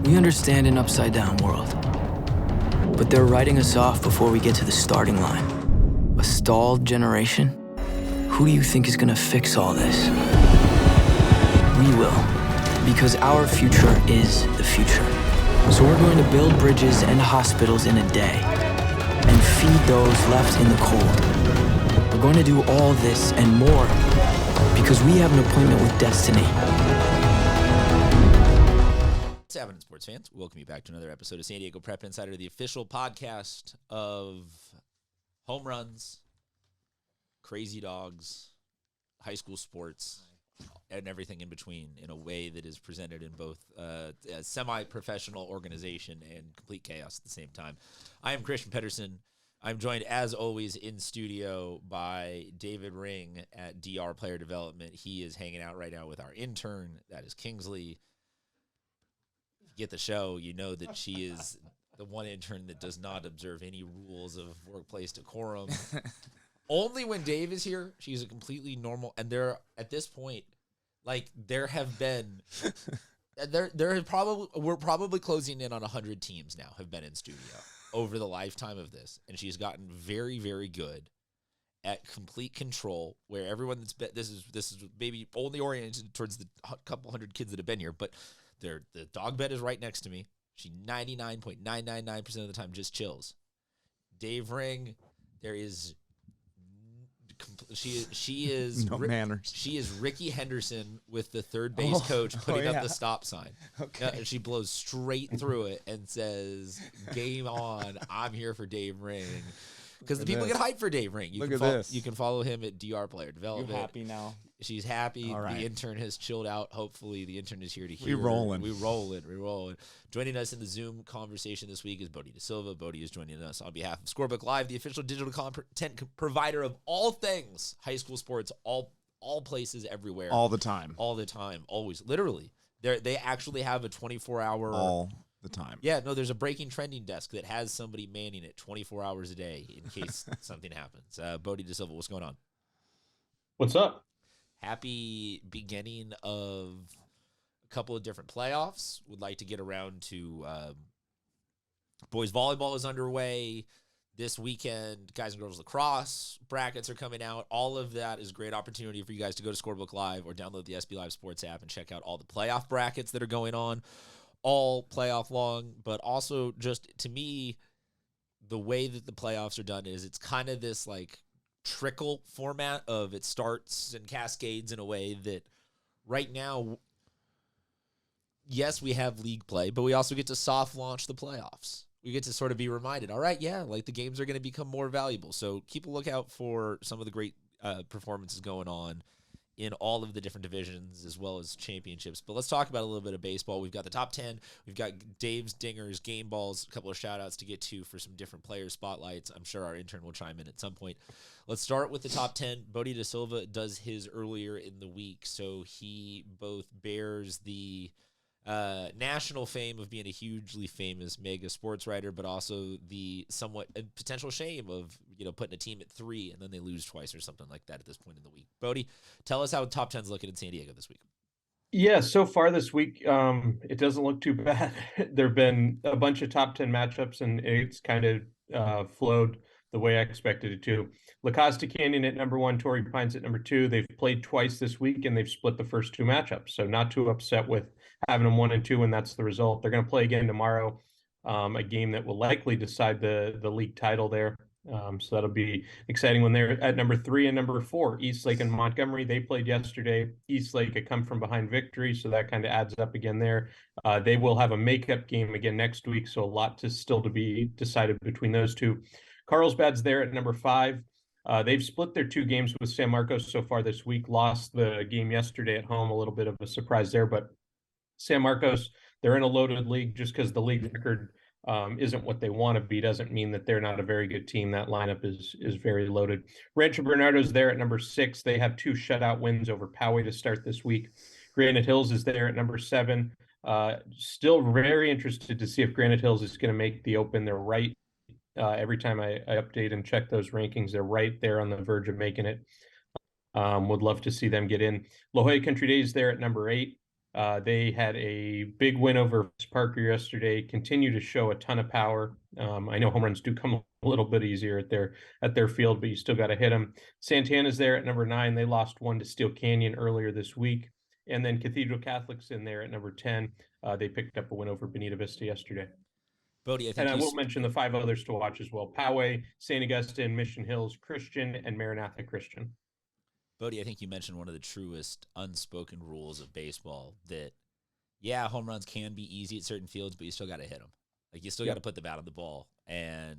We understand an upside-down world, but they're writing us off before we get to the starting line. A stalled generation? Who do you think is gonna fix all this? We will, because our future is the future. So we're going to build bridges and hospitals in a day, and feed those left in the cold. We're going to do all this and more, because we have an appointment with destiny. What's happening, sports fans? Welcome you back to another episode of San Diego Prep Insider, the official podcast of home runs, crazy dogs, high school sports, and everything in between in a way that is presented in both a semi-professional organization and complete chaos at the same time. I am Christian Pedersen. I'm joined, as always, in studio by David Ring at DR Player Development. He is hanging out right now with our intern. That is Kingsley. Get the show, you know that she is the one intern that does not observe any rules of workplace decorum. Only when Dave is here, she's a completely normal. And there, at this point, like there have been, we're probably closing in on 100 teams now have been in studio over the lifetime of this, and she's gotten very, very good at complete control. Where everyone that's been, this is maybe only oriented towards the couple hundred kids that have been here, but. The dog bed is right next to me. She 99.999% of the time just chills. Dave Ring, there is she is no manners. She is Ricky Henderson with the third base coach putting up the stop sign. Okay. And she blows straight through it and says, "Game on! I'm here for Dave Ring." Because the people get hyped for Dave Ring. You can follow him at DR Player Development. You happy now? She's happy. All right. The intern has chilled out. Hopefully, the intern is here to hear. We rolling. We rolling. Joining us in the Zoom conversation this week is Bodie De Silva. Bodie is joining us on behalf of Scorebook Live, the official digital content provider of all things high school sports, all places, everywhere, all the time, always, literally. They actually have a 24-hour all the time. Yeah, no, there's a breaking trending desk that has somebody manning it 24 hours a day in case something happens. Bodie De Silva, what's going on? What's up? Happy beginning of a couple of different playoffs. Would like to get around to boys volleyball is underway this weekend. Guys and girls lacrosse brackets are coming out. All of that is a great opportunity for you guys to go to Scorebook Live or download the SB Live Sports app and check out all the playoff brackets that are going on, all playoff long. But also, just to me, the way that the playoffs are done is it's kind of this like trickle format of it starts and cascades in a way that right now, yes, we have league play, but we also get to soft launch the playoffs. We get to sort of be reminded, all right, yeah, like the games are going to become more valuable. So keep a lookout for some of the great performances going on in all of the different divisions as well as championships. But let's talk about a little bit of baseball. We've got the top 10. We've got Dave's Dingers, Game Balls, a couple of shout-outs to get to for some different player spotlights. I'm sure our intern will chime in at some point. Let's start with the top 10. Bodie De Silva does his earlier in the week, so he both bears the national fame of being a hugely famous mega sports writer, but also the somewhat potential shame of putting a team at 3 and then they lose twice or something like that at this point in the week. Bodie, tell us how top 10's looking in San Diego this week. Yeah, so far this week, it doesn't look too bad. There have been a bunch of top 10 matchups, and it's kind of flowed the way I expected it to. La Costa Canyon at number 1, Torrey Pines at number 2. They've played twice this week, and they've split the first 2 matchups. So not too upset with having them 1 and 2, and that's the result. They're going to play again tomorrow, a game that will likely decide the league title there. So that'll be exciting when they're at number 3 and number 4. Eastlake and Montgomery, they played yesterday. Eastlake a come from behind victory, so that kind of adds up again there. They will have a makeup game again next week, so a lot to be decided between those two. Carlsbad's there at number 5. They've split their 2 games with San Marcos so far this week, lost the game yesterday at home, a little bit of a surprise there, but San Marcos, they're in a loaded league. Just because the league record isn't what they want to be doesn't mean that they're not a very good team. That lineup is very loaded. Rancho Bernardo's there at number 6. They have 2 shutout wins over Poway to start this week. Granite Hills is there at number 7. Still very interested to see if Granite Hills is going to make the Open. They're right. Every time I update and check those rankings, they're right there on the verge of making it. Would love to see them get in. La Jolla Country Days there at number 8. They had a big win over Parker yesterday, continue to show a ton of power. I know home runs do come a little bit easier at their field, but you still got to hit them. Santana's there at number 9. They lost one to Steel Canyon earlier this week. And then Cathedral Catholic's in there at number 10. They picked up a win over Bonita Vista yesterday. Bodie, I think and I will mention the 5 others to watch as well: Poway, St. Augustine, Mission Hills Christian, and Maranatha Christian. Bodie, I think you mentioned one of the truest unspoken rules of baseball that, yeah, home runs can be easy at certain fields, but you still got to hit them. Like, you still got to put the bat on the ball, and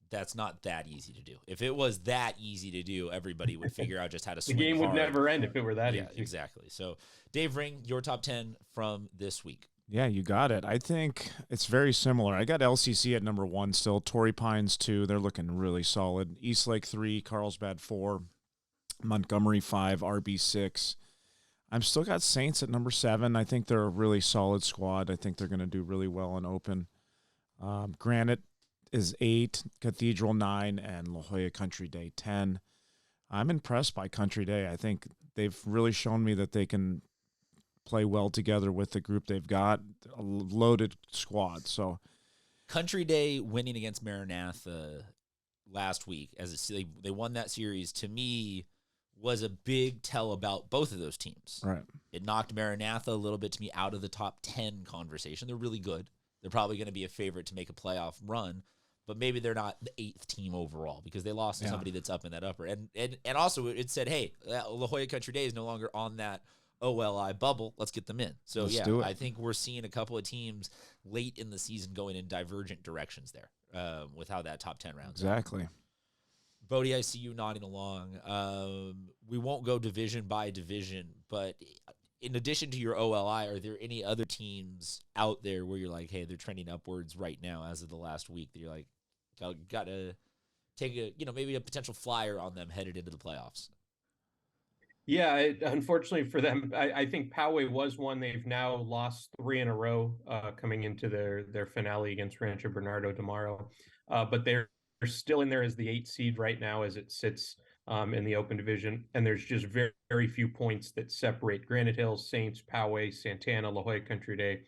that's not that easy to do. If it was that easy to do, everybody would figure out just how to swing The game hard. would never end if it were that easy. Exactly. So, Dave Ring, your top 10 from this week. Yeah, you got it. I think it's very similar. I got LCC at number 1 still, Torrey Pines 2. They're looking really solid. Eastlake 3, Carlsbad 4, Montgomery 5, RB 6. I'm still got Saints at number 7. I think they're a really solid squad. I think they're going to do really well in open. Granite is 8, Cathedral 9, and La Jolla Country Day 10. I'm impressed by Country Day. I think they've really shown me that they can play well together with the group they've got, a loaded squad. So Country Day winning against Maranatha last week, they won that series, to me was a big tell about both of those teams. Right. It knocked Maranatha a little bit, to me, out of the top 10 conversation. They're really good. They're probably going to be a favorite to make a playoff run, but maybe they're not the 8th team overall because they lost to somebody that's up in that upper. And also it said, hey, La Jolla Country Day is no longer on that OLI bubble. Let's get them in. So, Let's do it. I think we're seeing a couple of teams late in the season going in divergent directions there with how that top 10 rounds. Exactly. Bodie, I see you nodding along. We won't go division by division, but in addition to your OLI, are there any other teams out there where you're like, hey, they're trending upwards right now as of the last week that you're like, got to take maybe a potential flyer on them headed into the playoffs? Yeah, unfortunately for them, I think Poway was one. They've now lost 3 in a row coming into their finale against Rancho Bernardo tomorrow. But they're still in there as the 8th seed right now as it sits in the open division. And there's just very, very few points that separate Granite Hills, Saints, Poway, Santana, La Jolla Country Day.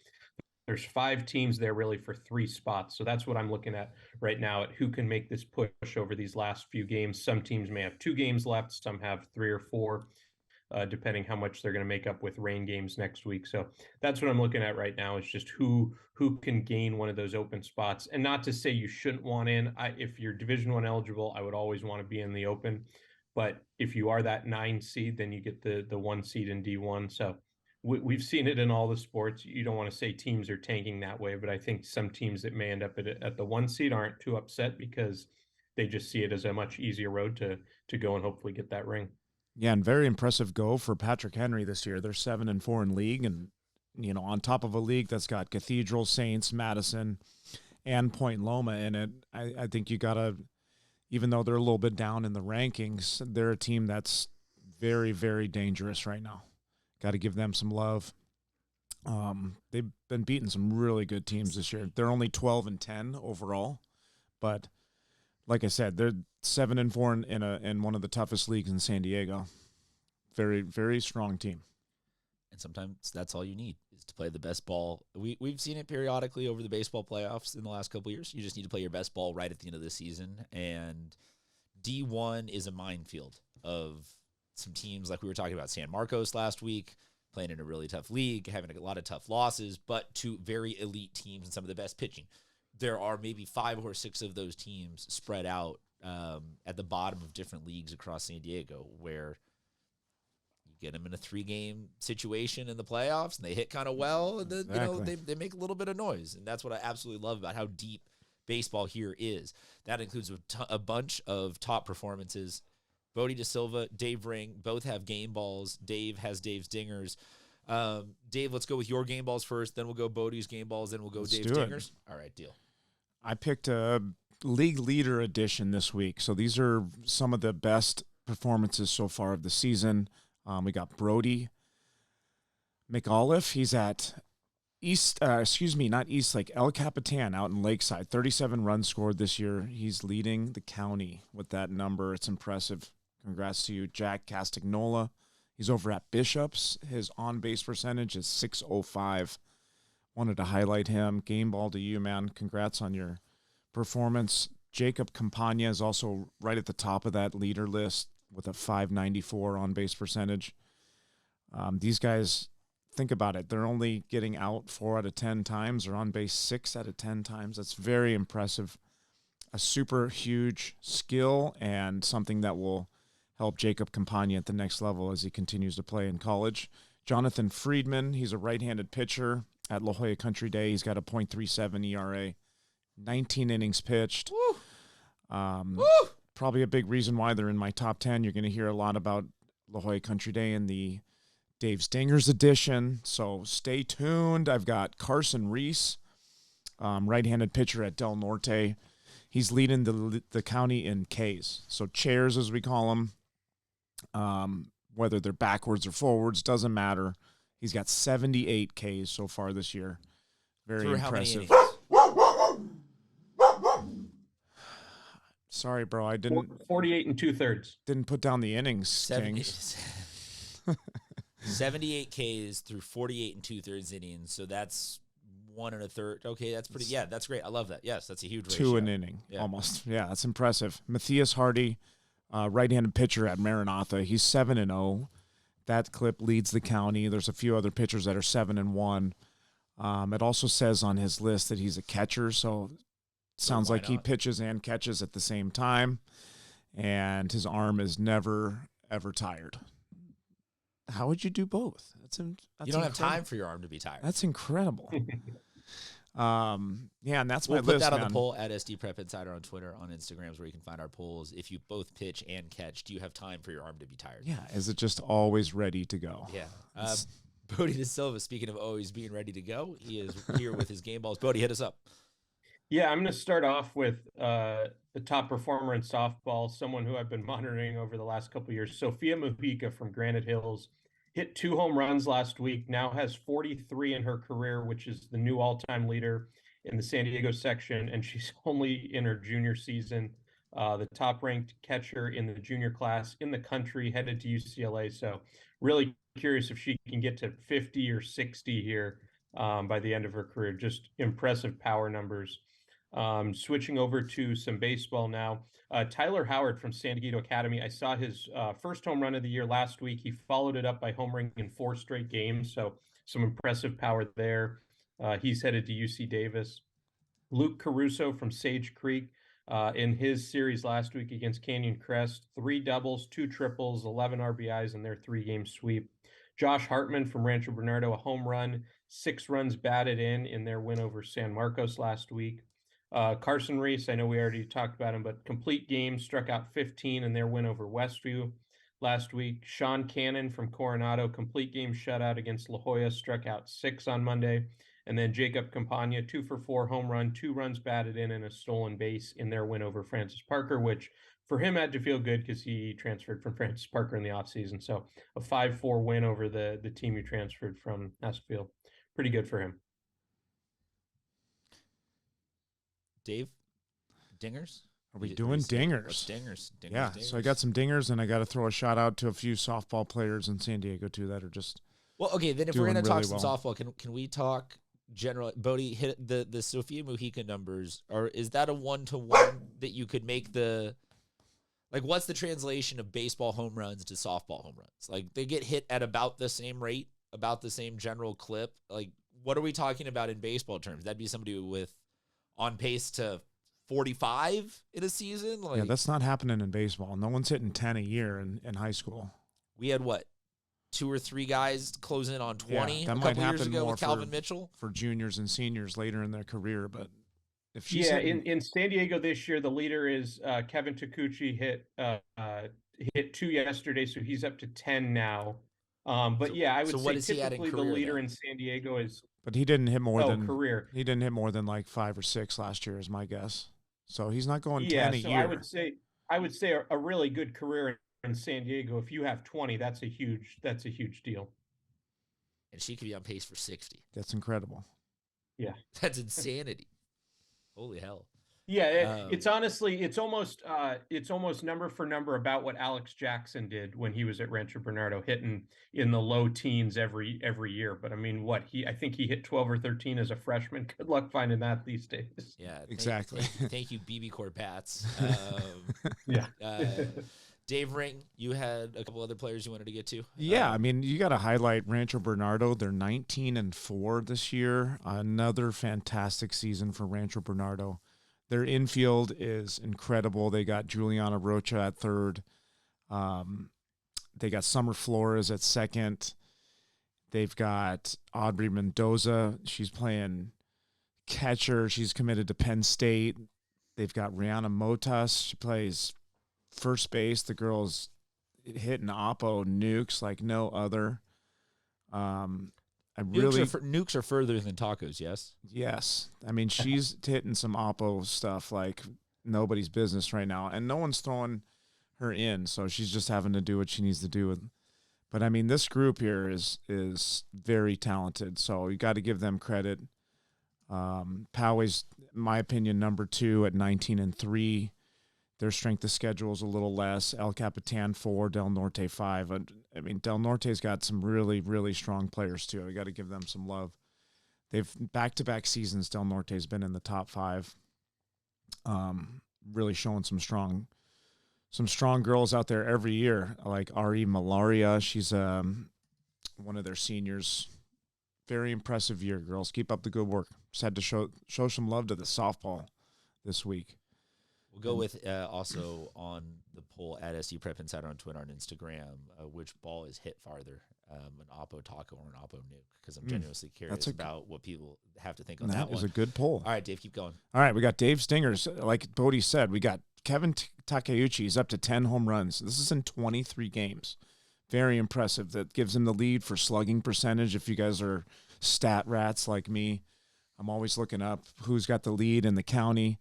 There's 5 teams there really for 3 spots. So that's what I'm looking at right now, at who can make this push over these last few games. Some teams may have 2 games left. Some have 3 or 4. Depending how much they're going to make up with rain games next week. So that's what I'm looking at right now, is just who can gain one of those open spots. And not to say you shouldn't want in. If you're Division I eligible, I would always want to be in the open. But if you are that 9 seed, then you get the 1 seed in D1. So we've seen it in all the sports. You don't want to say teams are tanking that way, but I think some teams that may end up at the 1 seed aren't too upset because they just see it as a much easier road to go and hopefully get that ring. Yeah, and very impressive go for Patrick Henry this year. They're 7-4 in league, and on top of a league that's got Cathedral, Saints, Madison, and Point Loma in it. I think you gotta, even though they're a little bit down in the rankings, they're a team that's very, very dangerous right now. Got to give them some love. They've been beating some really good teams this year. They're only 12-10 overall, but like I said, they're 7-4 in one of the toughest leagues in San Diego. Very, very strong team. And sometimes that's all you need, is to play the best ball. We've seen it periodically over the baseball playoffs in the last couple of years. You just need to play your best ball right at the end of the season. And D1 is a minefield of some teams like we were talking about San Marcos last week, playing in a really tough league, having a lot of tough losses, but to very elite teams and some of the best pitching. There are maybe 5 or 6 of those teams spread out at the bottom of different leagues across San Diego, where you get them in a 3-game situation in the playoffs and they hit kind of well, and then, Exactly. they make a little bit of noise. And that's what I absolutely love about how deep baseball here is. That includes a bunch of top performances. Bodie De Silva, Dave Ring, both have game balls. Dave has Dave's dingers. Dave, let's go with your game balls first, then we'll go Bodie's game balls, then we'll go Let's Dave's do it. dingers. All right, deal. I picked a league leader edition this week. So these are some of the best performances so far of the season. We got Brody McAuliffe. He's at El Capitan out in Lakeside. 37 runs scored this year. He's leading the county with that number. It's impressive. Congrats to you. Jack Castagnola. He's over at Bishops. His on-base percentage is .605. Wanted to highlight him. Game ball to you, man. Congrats on your performance. Jacob Campagna is also right at the top of that leader list with a .594 on-base percentage. These guys, think about it. They're only getting out 4 out of 10 times or on base 6 out of 10 times. That's very impressive. A super huge skill and something that will help Jacob Campagna at the next level as he continues to play in college. Jonathan Friedman, he's a right-handed pitcher at La Jolla Country Day. He's got a .37 ERA, 19 innings pitched. Probably a big reason why they're in my top 10. You're going to hear a lot about La Jolla Country Day in the Dave Stingers edition, so stay tuned. I've got Carson Reese, right-handed pitcher at Del Norte. He's leading the county in Ks, so chairs as we call them. Whether they're backwards or forwards, doesn't matter. He's got 78 Ks so far this year. Very Through impressive. How many Sorry, bro, I didn't 48 2/3. didn't put down the innings, Kings. 78 Ks through 48 2/3 innings. So that's 1 1/3. Okay, that's pretty. Yeah, that's great. I love that. Yes, that's a huge ratio. 2 an inning, Yeah. almost. Yeah, that's impressive. Matthias Hardy, right-handed pitcher at Maranatha. He's 7-0. That clip leads the county. There's a few other pitchers that are 7-1. It also says on his list that he's a catcher, so it sounds why like he not? pitches and catches at the same time, and his arm is never, ever tired. How would you do both? That's You don't have time for your arm to be tired. That's incredible. Yeah, and that's We'll my put list, that on man. the poll at SD Prep Insider on Twitter, on Instagrams, where you can find our polls. If you both pitch and catch, do you have time for your arm to be tired? Yeah, is it just always ready to go? Yeah. Bodie De Silva, speaking of always being ready to go, he is here with his game balls. Bodie, hit us up. Yeah, I'm going to start off with the top performer in softball, someone who I've been monitoring over the last couple of years. Sophia Mujica from Granite Hills hit 2 home runs last week, now has 43 in her career, which is the new all-time leader in the San Diego section, and she's only in her junior season. The top-ranked catcher in the junior class in the country, headed to UCLA. So really curious if she can get to 50 or 60 here by the end of her career. Just impressive power numbers. Switching over to some baseball now. Tyler Howard from San Diego Academy. I saw his first home run of the year last week. He followed it up by homering in 4 straight games. So some impressive power there. He's headed to UC Davis. Luke Caruso from Sage Creek in his series last week against Canyon Crest, 3 doubles, 2 triples, 11 RBIs in their 3-game sweep. Josh Hartman from Rancho Bernardo, a home run, 6 runs batted in their win over San Marcos last week. Carson Reese, I know we already talked about him, but complete game, struck out 15 in their win over Westview last week. Sean Cannon from Coronado, complete game shutout against La Jolla, struck out 6 on Monday. And then Jacob Campagna, 2 for 4 home run, 2 runs batted in and a stolen base in their win over Francis Parker, which for him had to feel good because he transferred from Francis Parker in the offseason. So a 5-4 win over the team he transferred from Esfield. Pretty good for him. Dave, dingers? Are we What doing do you say? dingers? What's dingers? Dingers, Yeah, so I got some dingers, and I got to throw a shout out to a few softball players in San Diego too that are just Well, okay, then if we're doing going to talk really some well. softball, can we talk general? Bodie, hit the Sophia Mujica numbers, or is that a 1-to-1 that you could make the, like, what's the translation of baseball home runs to softball home runs? Like, they get hit at about the same rate, about the same general clip. Like, what are we talking about in baseball terms? That'd be somebody with on pace to 45 in a season. Like, yeah, that's not happening in baseball. No one's hitting 10 a year in high school. we had what, 2 or 3 guys close in on 20 that a might couple years happen ago more with Calvin for- Mitchell. For juniors and seniors later in their career, but if she's Yeah, hitting, in San Diego this year, the leader is Kevin Takuchi, hit 2 yesterday, so he's up to 10 now. But So- yeah, I would so say what is he at in typically the career leader then? in San Diego is but he didn't hit more than career. he didn't hit more than like 5 or 6 last year, is my guess. So he's not going Yeah, 10 a so year. I would say a really good career in San Diego. If you have 20, that's a huge deal. And she could be on pace for 60. That's incredible. That's insanity. Holy hell. Yeah, it's honestly, it's almost number for number about what Alex Jackson did when he was at Rancho Bernardo, hitting in the low teens every year. But I mean, I think he hit 12 or 13 as a freshman. Good luck finding that these days. Yeah, Exactly. Thank you, BB Court Pats. Yeah. Dave Ring, you had a couple other players you wanted to get to. Yeah, I mean, you got to highlight Rancho Bernardo. They're 19-4 this year. Another fantastic season for Rancho Bernardo. Their infield is incredible. They got Juliana Rocha at third. They got Summer Flores at second. They've got Aubrey Mendoza. She's playing catcher. She's committed to Penn State. They've got Rihanna Motas. She plays first base. The girl's hitting oppo nukes like no other. Nukes are further than tacos, yes? Yes. I mean, she's hitting some oppo stuff like nobody's business right now, and no one's throwing her in, so she's just having to do what she needs to do. But, I mean, this group here is very talented, so you got to give them credit. Poway's, in my opinion, number 2 at 19-3. Their strength of schedule is a little less. El Capitan 4, Del Norte 5. I mean, Del Norte's got some really, really strong players, too. We got to give them some love. They've back-to-back seasons, Del Norte's been in the top 5. Really showing some strong girls out there every year, like Ari Malaria. She's one of their seniors. Very impressive year, girls. Keep up the good work. Just had to show some love to the softball this week. We'll go with also on the poll at SD Prep Insider on Twitter and Instagram, which ball is hit farther, an Oppo Taco or an Oppo Nuke, because I'm genuinely curious about what people have to think on that one. That was a good poll. All right, Dave, keep going. All right, we got Dave Stingers. Like Bodie said, we got Kevin Takeuchi. He's up to 10 home runs. This is in 23 games. Very impressive. That gives him the lead for slugging percentage. If you guys are stat rats like me, I'm always looking up who's got the lead in the county.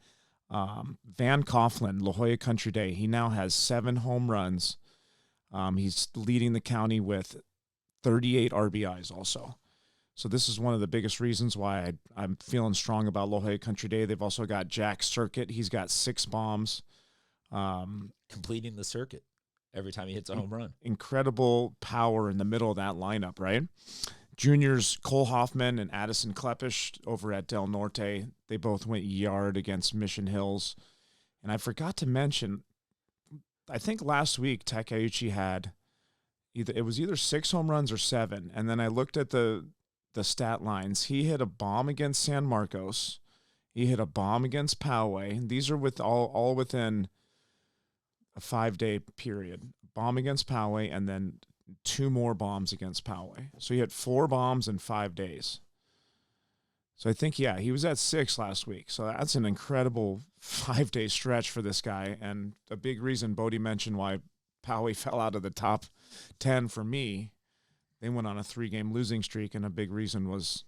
Van Coughlin, La Jolla Country Day, he now has 7 home runs. He's leading the county with 38 RBIs also. So this is one of the biggest reasons why I'm feeling strong about La Jolla Country Day. They've also got Jack Circuit. He's got 6 bombs. Completing the circuit every time he hits a home run. Incredible power in the middle of that lineup, right? Juniors Cole Hoffman and Addison Klepish over at Del Norte. They both went yard against Mission Hills. And I forgot to mention, I think last week Takeuchi had either 6 home runs or 7. And then I looked at the stat lines. He hit a bomb against San Marcos. He hit a bomb against Poway. These are with all within a 5-day period. Bomb against Poway and then 2 more bombs against Poway. So he had 4 bombs in 5 days. So I think, he was at 6 last week. So that's an incredible 5-day stretch for this guy. And a big reason Bodie mentioned why Poway fell out of the top 10 for me. They went on a 3-game losing streak, and a big reason was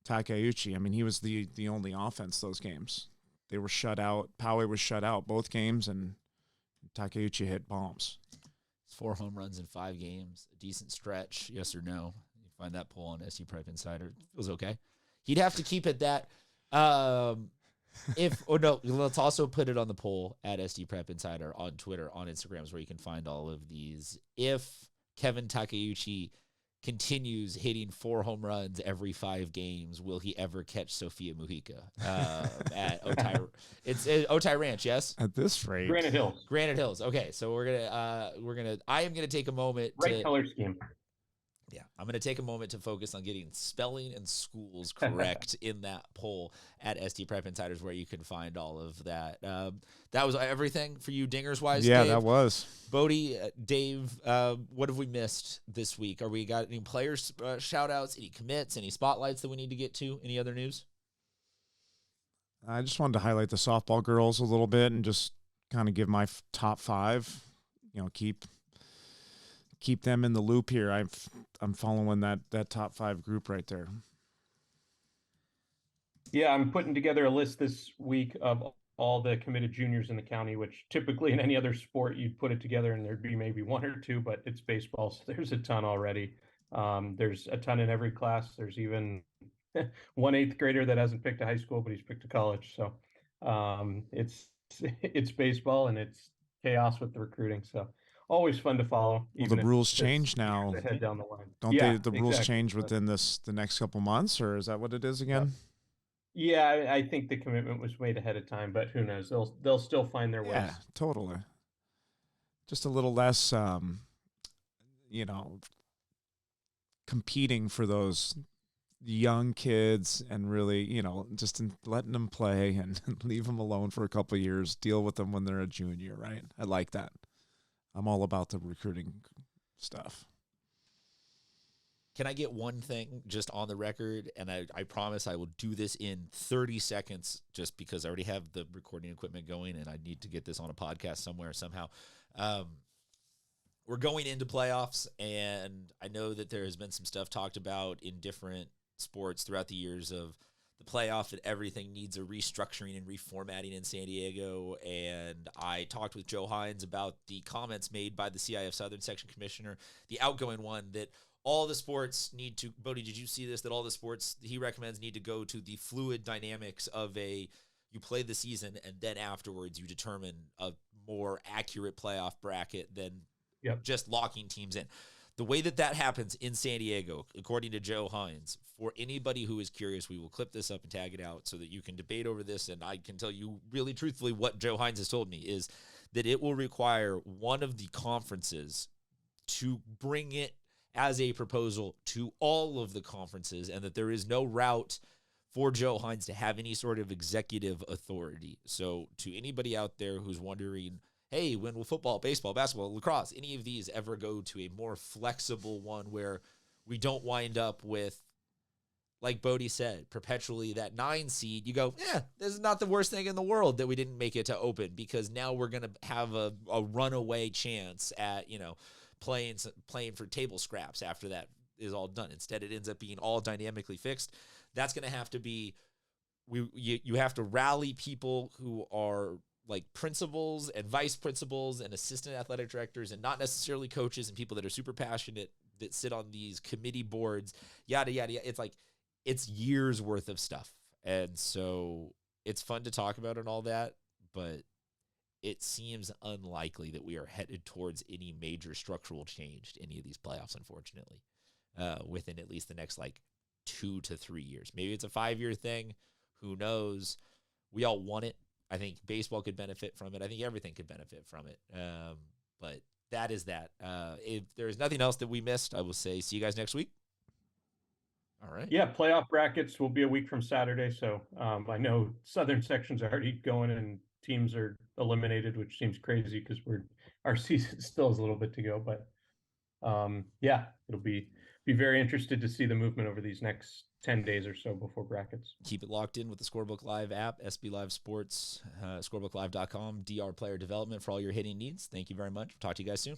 Takeuchi. I mean, he was the only offense those games. They were shut out. Poway was shut out both games, and Takeuchi hit bombs. 4 home runs in 5 games, a decent stretch, yes or no? You can find that poll on SD Prep Insider. It was okay. He'd have to keep it that. Let's also put it on the poll at SD Prep Insider on Twitter, on Instagram is where you can find all of these. If Kevin Takeuchi continues hitting 4 home runs every 5 games, will he ever catch Sophia Mujica at Otay? It's Otay Ranch, yes. At this rate, Granite Hills. Granite Hills. Okay, so I am gonna take a moment. Right color scheme. Yeah, I'm going to take a moment to focus on getting spelling and schools correct in that poll at SD Prep Insiders, where you can find all of that. That was everything for you, dingers-wise, yeah, Dave? that was. Bodie, Dave, what have we missed this week? Are we got any players shout-outs, any commits, any spotlights that we need to get to? Any other news? I just wanted to highlight the softball girls a little bit and just kind of give my top 5. Keep them in the loop here. I'm following that top 5 group right there. Yeah, I'm putting together a list this week of all the committed juniors in the county, which typically in any other sport you'd put it together and there'd be maybe 1 or 2, but it's baseball, so there's a ton already. There's a ton in every class. There's even one 8th grader that hasn't picked a high school, but he's picked a college. So It's baseball and it's chaos with the recruiting. So always fun to follow, Well, the even if rules it's change now. years ahead down the line. Don't they? Yeah, The rules exactly. change within the next couple months, or is that what it is again? Yeah, I think the commitment was made ahead of time, but who knows? They'll still find their ways. Yeah, totally. Just a little less, you know, competing for those young kids and really, you know, just letting them play and leave them alone for a couple of years, deal with them when they're a junior, right? I like that. I'm all about the recruiting stuff. Can I get one thing just on the record? And I promise I will do this in 30 seconds just because I already have the recording equipment going and I need to get this on a podcast somewhere somehow. We're going into playoffs, and I know that there has been some stuff talked about in different sports throughout the years of the playoff, that everything needs a restructuring and reformatting in San Diego. And I talked with Joe Hines about the comments made by the CIF Southern Section Commissioner, the outgoing one, that all the sports need to, Bodie, did you see this? That all the sports he recommends need to go to the fluid dynamics of you play the season and then afterwards you determine a more accurate playoff bracket than just locking teams in. The way that happens in San Diego, according to Joe Hines, for anybody who is curious, we will clip this up and tag it out so that you can debate over this. And I can tell you really truthfully what Joe Hines has told me is that it will require one of the conferences to bring it as a proposal to all of the conferences, and that there is no route for Joe Hines to have any sort of executive authority. So to anybody out there who's wondering, hey, when will football, baseball, basketball, lacrosse, any of these ever go to a more flexible one where we don't wind up with, like Bodie said, perpetually that 9 seed, you go, this is not the worst thing in the world that we didn't make it to open, because now we're going to have a runaway chance at, playing for table scraps after that is all done. Instead, it ends up being all dynamically fixed. That's going to have to be, you have to rally people who are like principals and vice principals and assistant athletic directors, and not necessarily coaches, and people that are super passionate that sit on these committee boards, yada, yada, yada. It's like, it's years worth of stuff. And so it's fun to talk about and all that, but it seems unlikely that we are headed towards any major structural change to any of these playoffs, unfortunately, within at least the next 2 to 3 years. Maybe it's a 5-year thing. Who knows? We all want it. I think baseball could benefit from it. I think everything could benefit from it. But that is that. If there's nothing else that we missed, I will say see you guys next week. All right. Yeah, playoff brackets will be a week from Saturday. So I know Southern section's already going and teams are eliminated, which seems crazy because our season still has a little bit to go. But it'll be very interested to see the movement over these next 10 days or so before brackets. Keep it locked in with the Scorebook Live app, SB Live Sports, scorebooklive.com, DR Player Development for all your hitting needs. Thank you very much. Talk to you guys soon.